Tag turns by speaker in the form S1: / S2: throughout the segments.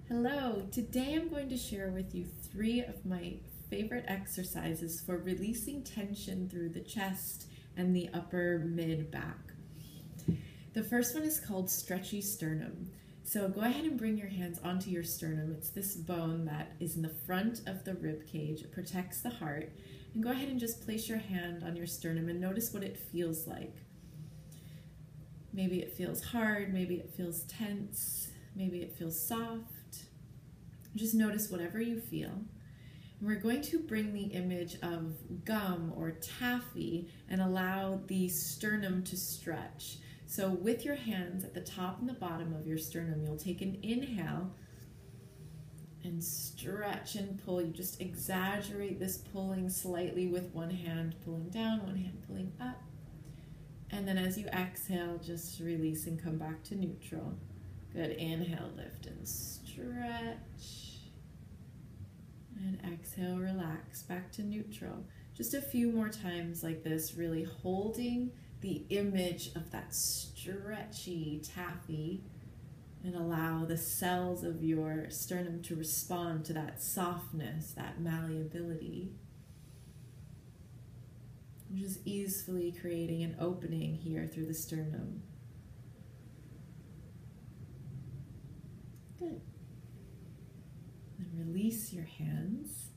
S1: Hello, today I'm going to share with you 3 of my favorite exercises for releasing tension through the chest and the upper mid back. The first one is called stretchy sternum. So go ahead and bring your hands onto your sternum. It's this bone that is in the front of the rib cage. It protects the heart. And go ahead and just place your hand on your sternum and notice what it feels like. Maybe it feels hard, maybe it feels tense, maybe it feels soft. Just notice whatever you feel. And we're going to bring the image of gum or taffy and allow the sternum to stretch. So with your hands at the top and the bottom of your sternum, you'll take an inhale and stretch and pull. You just exaggerate this pulling slightly with one hand pulling down, one hand pulling up. And then as you exhale, just release and come back to neutral. Good. Inhale, lift and stretch. And exhale, relax, back to neutral. Just a few more times like this, really holding the image of that stretchy taffy and allow the cells of your sternum to respond to that softness, that malleability. Just easily creating an opening here through the sternum. Good. And release your hands.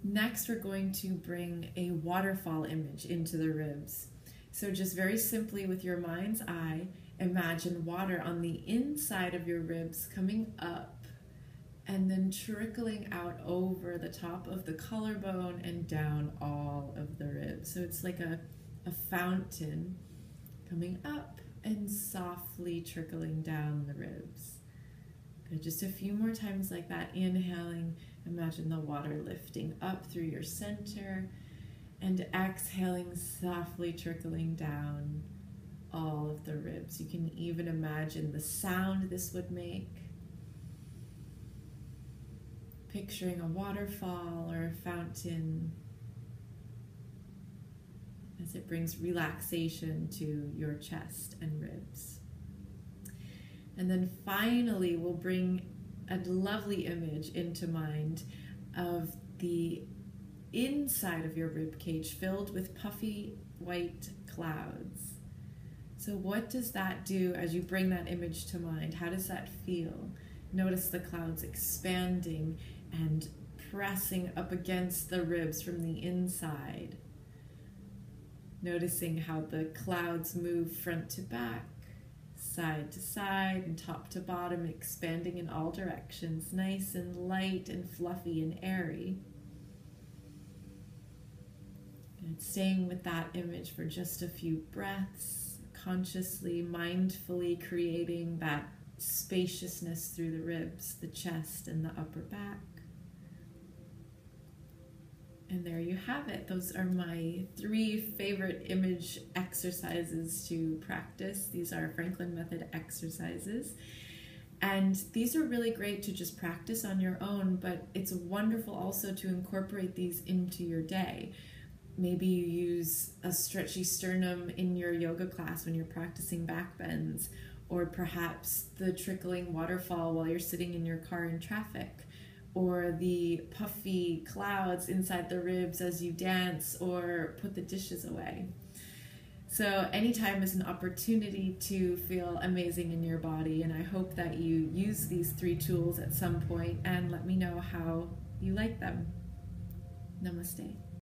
S1: Next, we're going to bring a waterfall image into the ribs. So just very simply with your mind's eye, imagine water on the inside of your ribs coming up and then trickling out over the top of the collarbone and down all of the ribs. So it's like a fountain coming up and softly trickling down the ribs. Good. Just a few more times like that. Inhaling, imagine the water lifting up through your center, and exhaling, softly trickling down all of the ribs. You can even imagine the sound this would make. Picturing a waterfall or a fountain as it brings relaxation to your chest and ribs. And then finally, we'll bring a lovely image into mind of the inside of your rib cage filled with puffy white clouds. So what does that do as you bring that image to mind? How does that feel? Notice the clouds expanding and pressing up against the ribs from the inside. Noticing how the clouds move front to back, side to side, and top to bottom, expanding in all directions, nice and light and fluffy and airy. And staying with that image for just a few breaths, consciously, mindfully creating that spaciousness through the ribs, the chest, and the upper back. And there you have it. Those are my 3 favorite image exercises to practice. These are Franklin Method exercises. And these are really great to just practice on your own, but it's wonderful also to incorporate these into your day. Maybe you use a stretchy sternum in your yoga class when you're practicing back bends, or perhaps the trickling waterfall while you're sitting in your car in traffic, or the puffy clouds inside the ribs as you dance or put the dishes away. So anytime is an opportunity to feel amazing in your body, and I hope that you use these 3 tools at some point and let me know how you like them. Namaste.